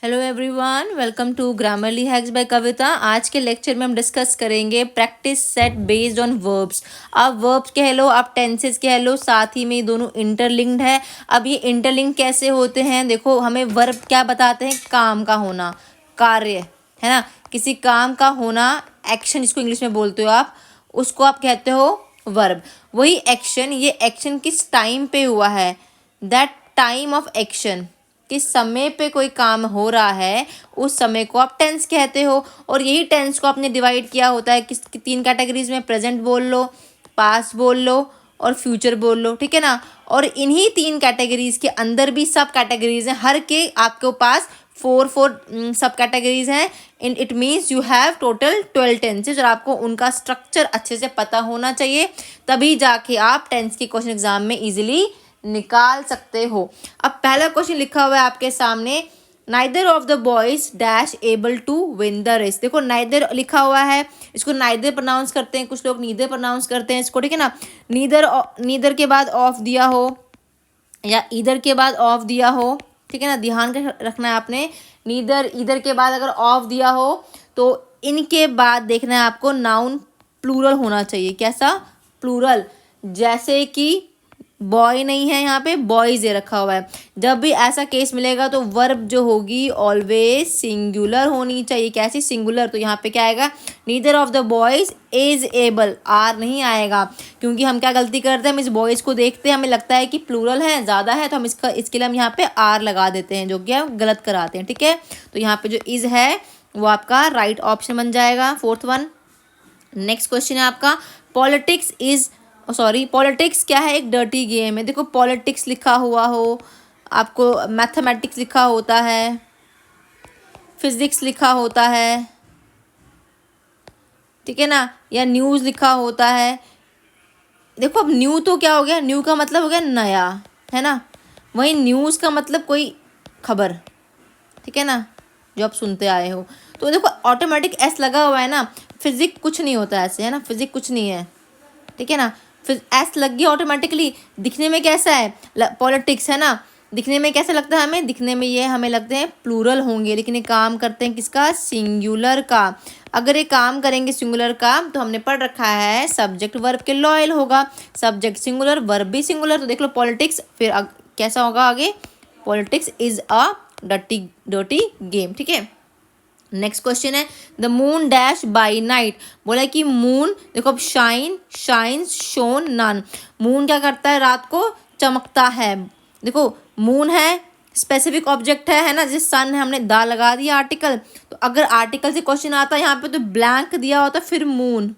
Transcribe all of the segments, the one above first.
Hello everyone, welcome to Grammarly hacks by Kavita. आज के lecture में हम डिस्कस करेंगे practice set based on verbs. आप वर्ब्स कह लो, आप टेंसेस कह लो, साथ ही में ये दोनों इंटरलिंक्ड है। अब ये इंटरलिंक कैसे होते हैं? देखो, हमें वर्ब क्या बताते हैं? काम का होना, कार्य, है ना। किसी काम का होना, एक्शन जिसको इंग्लिश में बोलते हो आप, उसको आप कहते हो वर्ब। वही एक्शन, ये एक्शन किस टाइम पे हुआ है, दैट टाइम ऑफ एक्शन, किस समय पे कोई काम हो रहा है, उस समय को आप टेंस कहते हो। और यही टेंस को आपने डिवाइड किया होता है किस तीन कैटेगरीज में, प्रेजेंट बोल लो, पास्ट बोल लो और फ्यूचर बोल लो, ठीक है ना। और इन्हीं तीन कैटेगरीज के अंदर भी सब कैटेगरीज हैं, हर के आपके पास फोर सब कैटेगरीज हैं। In it means you have total 12 tenses और आपको उनका स्ट्रक्चर अच्छे से पता होना चाहिए, तभी जाके आप टेंस के क्वेश्चन एग्जाम में इजीली निकाल सकते हो। अब पहला क्वेश्चन लिखा हुआ है आपके सामने, neither of the boys dash able to win the race. देखो, नाइदर लिखा हुआ है, इसको नाइदर प्रोनाउंस करते हैं, कुछ लोग नीदर प्रोनाउंस करते हैं इसको, ठीक है ना। नीदर के बाद ऑफ दिया हो या ईदर के बाद ऑफ दिया हो, ठीक है ना, ध्यान रखना है आपने। नीदर ईदर के बाद अगर ऑफ दिया हो तो इनके बाद देखना है आपको नाउन प्लूरल होना चाहिए। कैसा? प्लूरल। जैसे कि बॉय नहीं है, यहाँ पे बॉयज ये रखा हुआ है। जब भी ऐसा केस मिलेगा तो वर्ब जो होगी ऑलवेज सिंगुलर होनी चाहिए। कैसी? सिंगुलर। तो यहाँ पे क्या आएगा? Neither of the boys is able, or नहीं आएगा, क्योंकि हम क्या गलती करते हैं, हम इस बॉयज को देखते हैं, हमें लगता है कि प्लूरल है, ज़्यादा है, तो हम इसके लिए हम यहाँ पे आर लगा देते हैं, जो कि हम गलत कराते हैं, ठीक है। तो यहाँ पे जो इज है वो आपका राइट ऑप्शन बन जाएगा, फोर्थ वन। नेक्स्ट क्वेश्चन है आपका, पॉलिटिक्स इज पॉलिटिक्स क्या है? एक डर्टी गेम है। देखो, पॉलिटिक्स लिखा हुआ हो, आपको मैथमेटिक्स लिखा होता है, फिजिक्स लिखा होता है, ठीक है ना, या न्यूज़ लिखा होता है। देखो, अब न्यू तो क्या हो गया? न्यू का मतलब हो गया नया, है ना। वही न्यूज़ का मतलब कोई खबर, ठीक है ना, जो आप सुनते आए हो। तो देखो, ऑटोमेटिक एस लगा हुआ है ना। फिजिक्स कुछ नहीं होता ऐसे, है ना, फिजिक्स कुछ नहीं है, ठीक है ना। फिर एस लग गया ऑटोमेटिकली। दिखने में कैसा है? पॉलिटिक्स, है ना। दिखने में कैसा लगता है हमें? दिखने में ये हमें लगते हैं प्लूरल होंगे, लेकिन ये काम करते हैं किसका? सिंगुलर का। अगर ये काम करेंगे सिंगुलर का तो हमने पढ़ रखा है सब्जेक्ट वर्ब के लॉयल होगा। सब्जेक्ट सिंगुलर, वर्ब भी सिंगुलर। तो देख लो पॉलिटिक्स, फिर कैसा होगा आगे? Politics is a dirty game, ठीक है। नेक्स्ट क्वेश्चन है, the moon dash by night. बोला कि मून, देखो अब शाइन्स शोन नन। मून क्या करता है? रात को चमकता है। देखो, मून है, स्पेसिफिक ऑब्जेक्ट है ना, जैसे सन है, हमने दा लगा दिया आर्टिकल। तो अगर आर्टिकल से क्वेश्चन आता है यहाँ पे तो ब्लैंक दिया होता, फिर मून,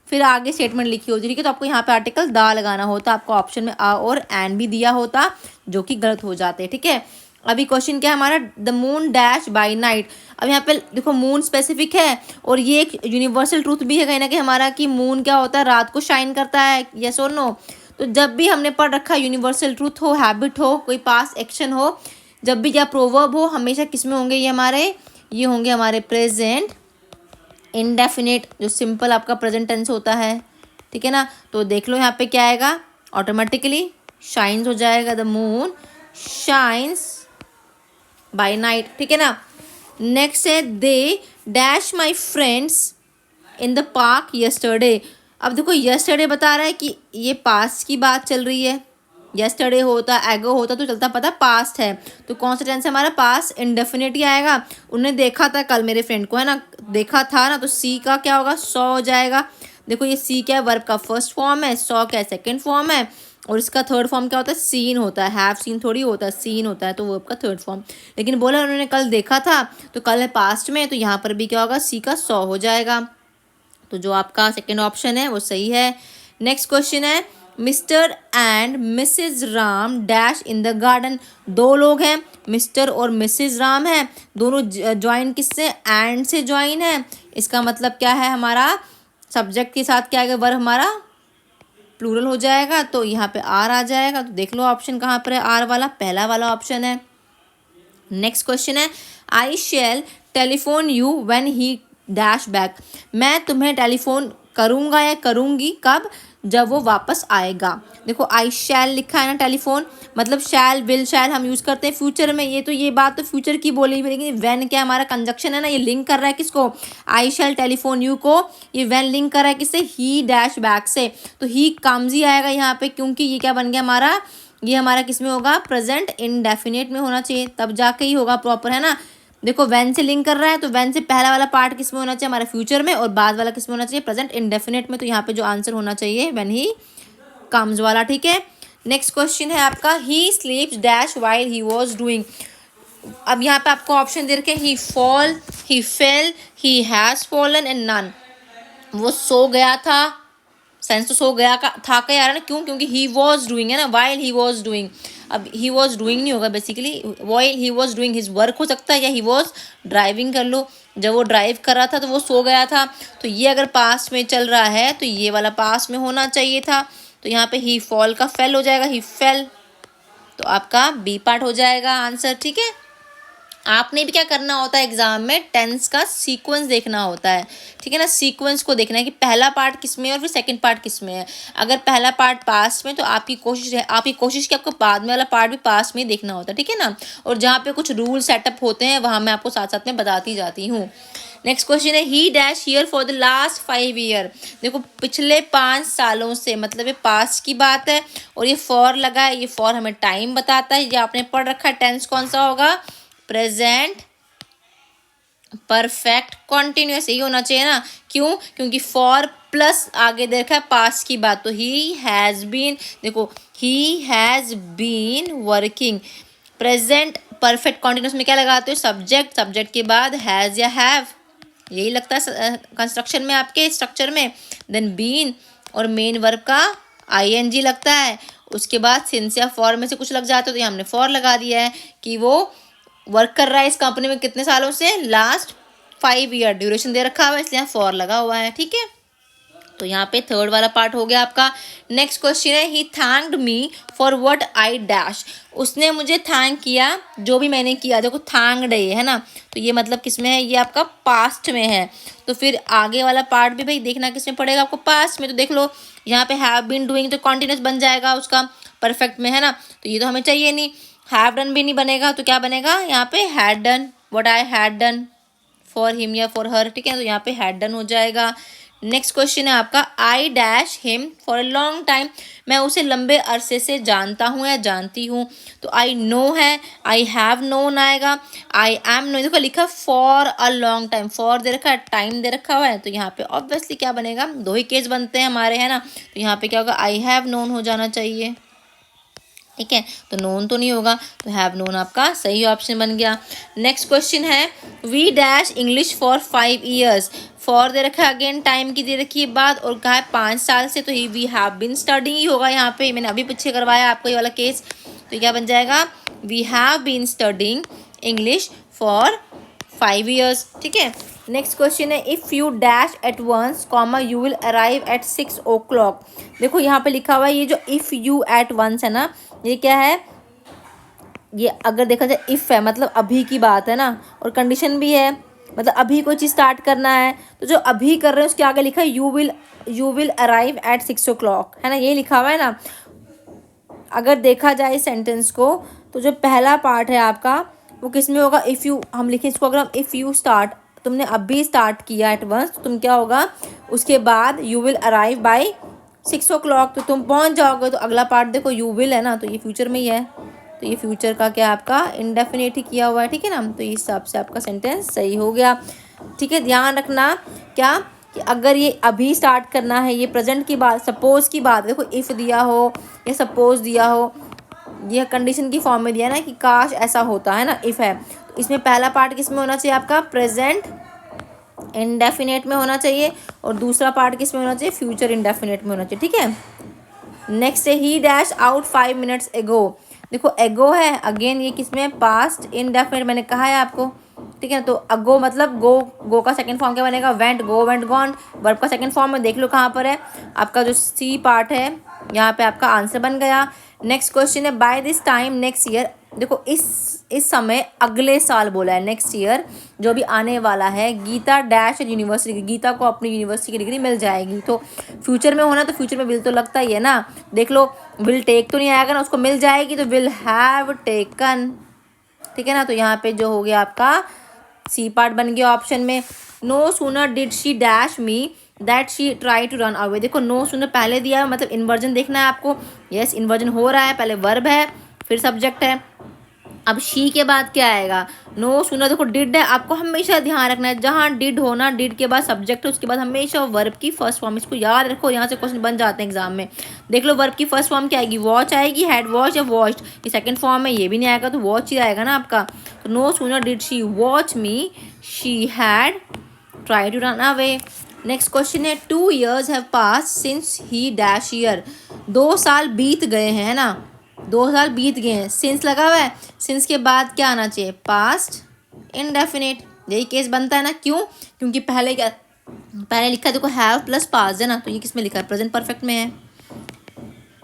फिर आगे स्टेटमेंट लिखी होती, ठीक है। तो आपको यहाँ पे आर्टिकल दा लगाना होता, आपको ऑप्शन में आ और एन भी दिया होता, जो कि गलत हो जाते, ठीक है। अभी क्वेश्चन क्या है हमारा? The moon dash by night. अब यहाँ पे देखो, मून स्पेसिफिक है और ये एक यूनिवर्सल ट्रूथ भी है कहीं ना कहीं हमारा, कि मून क्या होता है? रात को शाइन करता है, यस और नो। तो जब भी हमने पढ़ रखा यूनिवर्सल ट्रूथ हो, हैबिट हो, कोई पास एक्शन हो, जब भी या प्रोवर्ब हो, हमेशा किस में होंगे? ये होंगे हमारे प्रेजेंट इनडेफिनेट, जो सिंपल आपका प्रेजेंट टेंस होता है, ठीक है ना। तो देख लो यहाँ पे क्या आएगा? ऑटोमेटिकली शाइन्स हो जाएगा, the moon shines by night, ठीक है ना। नेक्स्ट है, they dash my friends in the park yesterday. अब देखो, यस्टरडे बता रहा है कि ये पास्ट की बात चल रही है। यस्टरडे होता, एगो होता तो चलता, पता पास्ट है, तो कौन सा टेंस है हमारा? पास्ट इंडेफिनिट ही आएगा। उन्होंने देखा था कल मेरे फ्रेंड को, है ना, देखा था ना, तो सी का क्या होगा? सॉ हो जाएगा। देखो, ये सी क्या है? वर्ब का फर्स्ट फॉर्म है, सॉ क्या है? सेकेंड फॉर्म है, और इसका थर्ड फॉर्म क्या होता है? सीन होता है। हैव सीन थोड़ी होता है, सीन होता है, तो वर्ब का थर्ड फॉर्म। लेकिन बोला उन्होंने कल देखा था, तो कल है पास्ट में, तो यहाँ पर भी क्या होगा? सी का सॉ हो जाएगा। तो जो आपका सेकेंड ऑप्शन है वो सही है। नेक्स्ट क्वेश्चन है, Mr and Mrs Ram dash in the garden. दो लोग हैं, मिस्टर और मिसेज राम है, दोनों ज्वाइन किससे? एंड से ज्वाइन है। इसका मतलब क्या है? हमारा सब्जेक्ट के साथ क्या आएगा? वर्ब हमारा प्लूरल हो जाएगा, तो यहाँ पे आर आ जाएगा। तो देख लो ऑप्शन कहाँ पर है? आर वाला, पहला वाला ऑप्शन है। नेक्स्ट क्वेश्चन है, I shall telephone you when he dash back. मैं तुम्हें टेलीफोन करूँगा या करूँगी कब? जब वो वापस आएगा। देखो आई शैल लिखा है ना टेलीफोन, मतलब शैल विल शैल हम यूज़ करते हैं फ्यूचर में, ये तो ये बात तो फ्यूचर की बोली हुई, लेकिन व्हेन क्या हमारा कंजक्शन है ना, ये लिंक कर रहा है किसको, आई शैल टेलीफोन यू को, ये व्हेन लिंक कर रहा है किससे, ही डैश बैक से, तो ही कम्स ही आएगा यहाँ पे, क्योंकि ये क्या बन गया हमारा, ये हमारा किस में होगा, प्रेजेंट इंडेफिनिट में होना चाहिए, तब जाके ही होगा प्रॉपर, है ना। देखो व्हेन से लिंक कर रहा है, तो व्हेन से पहला वाला पार्ट किस में होना चाहिए, हमारा फ्यूचर में, और बाद वाला किस में होना चाहिए, प्रेजेंट इंडेफिनिट में, तो यहाँ पे जो आंसर होना चाहिए व्हेन ही कम्स वाला, ठीक है। नेक्स्ट क्वेश्चन है आपका, he sleeps dash while he was doing. अब यहाँ पे आपको ऑप्शन दे रखे, he fall, he fail, he has fallen and none. वो सो गया था, सेंस तो सो गया का था क्या यार ना, क्यों, क्योंकि ही वॉज डूइंग है ना, वाइल ही वॉज डूइंग। अब ही वॉज डूइंग नहीं होगा basically, while he was doing his work हो सकता है, या ही वॉज ड्राइविंग कर लो, जब वो ड्राइव कर रहा था तो वो सो गया था, तो ये अगर पास्ट में चल रहा है तो ये वाला पास्ट में होना चाहिए था, तो यहाँ पे ही फॉल का फेल हो जाएगा, ही फेल, तो आपका बी पार्ट हो जाएगा आंसर, ठीक है। आपने भी क्या करना होता है एग्जाम में, टेंस का सीक्वेंस देखना होता है, ठीक है ना, सीक्वेंस को देखना है कि पहला पार्ट किस में है और फिर सेकंड पार्ट किस में है। अगर पहला पार्ट पास्ट में, तो आपकी कोशिश कि आपको बाद में वाला पार्ट भी पास्ट में ही देखना होता है, ठीक है ना। और जहाँ पे कुछ रूल सेटअप होते हैं वहाँ मैं आपको साथ साथ में बताती जाती हूँ। नेक्स्ट क्वेश्चन है, ही dash here for the last 5 year. देखो पिछले 5 सालों से, मतलब ये पास्ट की बात है, और ये फॉर लगा है, ये फॉर हमें टाइम बताता है, ये आपने पढ़ रखा है, टेंस कौन सा होगा, प्रेजेंट परफेक्ट कॉन्टिन्यूस, यही होना चाहिए ना, क्यों, क्योंकि फॉर प्लस आगे देखा है पास्ट की बात, तो ही हैज़ बीन, देखो he has been working. Present perfect continuous में क्या लगाते हो, सब्जेक्ट, सब्जेक्ट के बाद हैज़ या हैव, यही लगता है कंस्ट्रक्शन में आपके स्ट्रक्चर में, देन बीन और मेन वर्ब का आईएनजी लगता है, उसके बाद सिंस या फॉर में से कुछ लग जाता है, तो यहाँ हमने फॉर लगा दिया है कि वो वर्क कर रहा है इस कंपनी में कितने सालों से, लास्ट 5 ईयर ड्यूरेशन दे रखा हुआ है, इसलिए फॉर लगा हुआ है, ठीक है। तो यहाँ पे थर्ड वाला पार्ट हो गया आपका। नेक्स्ट क्वेश्चन है, he thanked me for what I dash. उसने मुझे थैंक किया जो भी मैंने किया, देखो थैंक्ड है ना, तो ये मतलब किस में है, ये आपका पास्ट में है, तो फिर आगे वाला पार्ट भी भाई देखना किस में पड़ेगा, आपको पास्ट में। तो देख लो यहाँ पे हैव बीन डूइंग तो कॉन्टिन्यूस बन जाएगा उसका परफेक्ट में, है ना, तो ये तो हमें चाहिए नहीं। हैव डन भी नहीं बनेगा, तो क्या बनेगा यहाँ पे, had done, what I had done for him या फॉर हर, ठीक है, तो यहाँ पे हैड डन हो जाएगा। नेक्स्ट क्वेश्चन है आपका, I dash him for a long time. मैं उसे लंबे अरसे से जानता हूँ या जानती हूँ, तो आई नो है, आई हैव नोन आएगा, आई एम नो, देखो लिखा for a long time, for दे रखा है, टाइम दे रखा हुआ है, तो यहाँ पे ऑब्वियसली क्या बनेगा, दो ही केस बनते हैं हमारे, है ना, तो यहाँ पे क्या होगा, आई हैव नोन हो जाना चाहिए, ठीक है, तो नोन तो नहीं होगा, तो हैव नोन आपका सही ऑप्शन बन गया। नेक्स्ट क्वेश्चन है, we dash English for 5 years. For दे रखा है, अगेन टाइम की दे रखी है बात, और कहा है 5 साल से, तो ही वी हैव बिन स्टडिंग ही होगा यहाँ पे, मैंने अभी पीछे करवाया आपको ये वाला केस, तो क्या बन जाएगा, we have been studying English for 5 years, ठीक है। नेक्स्ट क्वेश्चन है, if you dash at once comma you will arrive at 6 o'clock। देखो यहाँ पे लिखा हुआ है, ये जो इफ़ यू एट वंस है ना, ये क्या है, ये अगर देखा जाए इफ़ है मतलब अभी की बात है ना, और कंडीशन भी है, मतलब अभी कोई चीज़ स्टार्ट करना है, तो जो अभी कर रहे हैं उसके आगे लिखा है you will arrive at 6 o'clock, है ना, ये लिखा हुआ है ना। अगर देखा जाए सेंटेंस को, तो जो पहला पार्ट है आपका वो किस में होगा, इफ़ यू, हम लिखें इसको अगर हम, इफ़ यू स्टार्ट, तुमने अभी स्टार्ट किया एट वंस, तो तुम क्या होगा, उसके बाद you will arrive bye 6 o'clock, तो तुम पहुंच जाओगे, तो अगला पार्ट देखो यू विल है ना, तो ये फ्यूचर में ही है, तो ये फ्यूचर का क्या आपका इंडेफिनिट ही किया हुआ है, ठीक है ना, तो इस हिसाब से आपका सेंटेंस सही हो गया, ठीक है। ध्यान रखना क्या, कि अगर ये अभी स्टार्ट करना है, ये प्रेजेंट की बात, सपोज की बात, देखो इफ़ दिया हो या सपोज दिया हो, यह कंडीशन की फॉर्म में दिया ना कि काश ऐसा होता है ना, इफ़ है, तो इसमें पहला पार्ट किस में होना चाहिए आपका, प्रेजेंट इंडेफिनेट में होना चाहिए, और दूसरा पार्ट किस में होना चाहिए, फ्यूचर इंडेफिनेट में होना चाहिए, ठीक है। नेक्स्ट है, ही डैश आउट 5 minutes एगो। देखो एगो है, अगेन ये किस में, पास्ट इंडेफिनेट, मैंने कहा है आपको, ठीक है, तो अगो मतलब गो का सेकंड फॉर्म क्या बनेगा, went, go went gone, verb का सेकंड फॉर्म में देख लो कहाँ पर है, आपका जो सी पार्ट है यहाँ पे आपका आंसर बन गया। नेक्स्ट क्वेश्चन है, by this time next year. देखो इस समय अगले साल बोला है, नेक्स्ट ईयर, जो भी आने वाला है, गीता डैश यूनिवर्सिटी, गीता को अपनी यूनिवर्सिटी की डिग्री मिल जाएगी। तो फ्यूचर में होना, तो फ्यूचर में विल तो लगता ही है ना, देख लो विल टेक तो नहीं आएगा ना, उसको मिल जाएगी तो विल हैव टेकन, ठीक है ना। तो यहाँ पे जो हो गया आपका सी पार्ट बन गया ऑप्शन में। No sooner did she dash me that she try to run away, देखो नो सूनर पहले दिया है, मतलब इन्वर्जन देखना है आपको। यस, इन्वर्जन हो रहा है, पहले वर्ब है फिर सब्जेक्ट है। अब शी के बाद क्या आएगा, नो सूनर, देखो डिड है, आपको हमेशा ध्यान रखना है जहाँ डिड हो ना, डिड के बाद सब्जेक्ट है, उसके बाद हमेशा वर्ब की फर्स्ट फॉर्म, इसको याद रखो, यहाँ से क्वेश्चन बन जाते हैं एग्जाम में। देख लो वर्ब की फर्स्ट फॉर्म क्या आएगी, वॉच आएगी, हैड वॉच या वॉच्ड, ये सेकंड फॉर्म है, ये भी नहीं आएगा तो वॉच ही आएगा ना आपका। तो no sooner did she watch me she had try to run away. Next question है 2 years have passed since he dash year, 2 साल बीत गए हैं ना, 2 साल बीत गए हैं, सिंस लगा हुआ है, सिंस के बाद क्या आना चाहिए, पास्ट इंडेफिनिट, यही केस बनता है ना। क्यों, क्योंकि पहले क्या, पहले लिखा है देखो हैव प्लस पास्ट है ना, तो ये किस में लिखा है, प्रेजेंट परफेक्ट में है।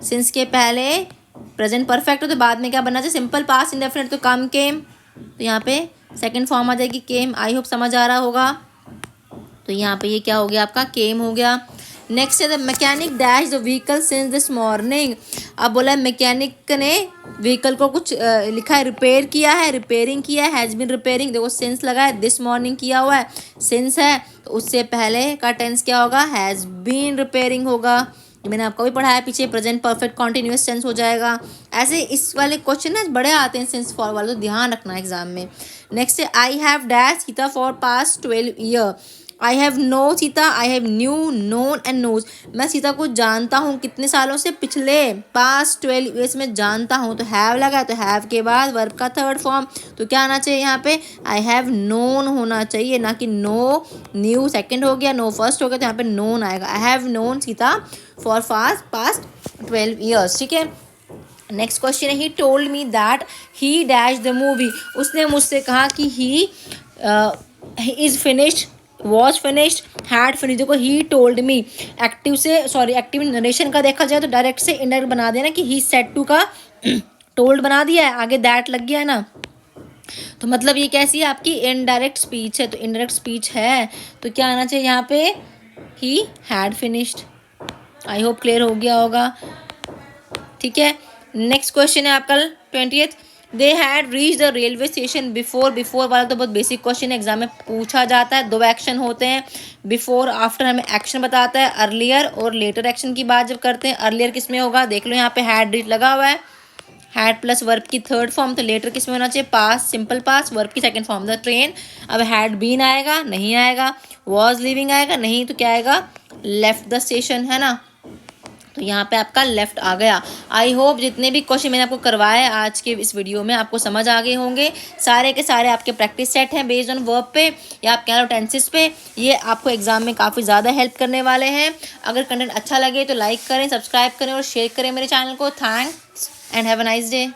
सिंस के पहले प्रेजेंट परफेक्ट है तो बाद में क्या बनना चाहिए, सिंपल पास्ट इंडेफिनिट, तो कम केम, तो यहाँ पे सेकेंड फॉर्म आ जाएगी केम। आई होप समझ आ रहा होगा। तो यहाँ पे ये क्या हो गया आपका, केम हो गया। नेक्स्ट है the mechanic dash the vehicle since this morning, अब बोला है मैकेनिक ने व्हीकल को कुछ लिखा है, रिपेयर किया है, रिपेयरिंग किया है, हैज़ बीन रिपेयरिंग, देखो सिंस लगा है, दिस मॉर्निंग किया हुआ है, सिंस है तो उससे पहले का टेंस क्या होगा, हैज़ बीन रिपेयरिंग होगा। ये मैंने आपको भी पढ़ाया पीछे, प्रेजेंट परफेक्ट कॉन्टिन्यूस टेंस हो जाएगा। ऐसे इस वाले क्वेश्चन ना बड़े आते हैं सिंस फॉर वाले, तो ध्यान रखना एग्जाम में। नेक्स्ट है I have dash Sita for past 12 year, I have know Sita, I have knew known and knows, मैं सीता को जानता हूँ कितने सालों से, पिछले पास्ट 12 ईयर्स में जानता हूँ, तो हैव लगा, तो हैव के बाद वर्ब का थर्ड फॉर्म, तो क्या आना चाहिए यहाँ पे, आई हैव नोन होना चाहिए, ना कि नो। न्यू सेकंड हो गया, नो फर्स्ट हो गया, तो यहाँ पे नोन आएगा। I have known Sita for past 12 years, ठीक है। नेक्स्ट क्वेश्चन है he told me that he dash the movie, उसने मुझसे कहा कि he is finished, was finished, had finish, देखो ही टोल्ड मी, एक्टिव से सॉरी एक्टिव नरेशन का देखा जाए तो डायरेक्ट से इनडायरेक्ट बना देना कि ही सेड टू का टोल्ड बना दिया है, आगे दैट लग गया है ना, तो मतलब ये कैसी है आपकी इनडायरेक्ट स्पीच है, तो इनडायरेक्ट स्पीच है तो क्या आना चाहिए यहाँ पे, he had finished. I hope clear हो गया होगा, ठीक है। नेक्स्ट क्वेश्चन है आपका 20th, they had reach the railway station before, before वाला तो बहुत बेसिक क्वेश्चन है, एग्जाम में पूछा जाता है। 2 एक्शन होते हैं, बिफोर आफ्टर हमें एक्शन बताता है, अर्लियर और लेटर एक्शन की बात जब करते हैं, अर्लियर किस में होगा, देख लो यहाँ पे हैड रीच लगा हुआ है, हैड प्लस वर्ब की थर्ड फॉर्म, तो लेटर किस में होना चाहिए, पास, सिंपल पास, वर्ब की सेकंड फॉर्म द ट्रेन। अब हैड बीन आएगा, नहीं आएगा, वॉज लिविंग आएगा, नहीं, तो क्या आएगा, लेफ्ट द स्टेशन, है ना, तो यहाँ पे आपका लेफ्ट आ गया। आई होप जितने भी क्वेश्चन मैंने आपको करवाए आज के इस वीडियो में आपको समझ आ गए होंगे, सारे के सारे आपके प्रैक्टिस सेट हैं बेस्ड ऑन वर्ब पे या आप कह लो टेंसेस पे, ये आपको एग्जाम में काफ़ी ज़्यादा हेल्प करने वाले हैं। अगर कंटेंट अच्छा लगे तो लाइक करें, सब्सक्राइब करें और शेयर करें मेरे चैनल को। Thanks and have a nice day.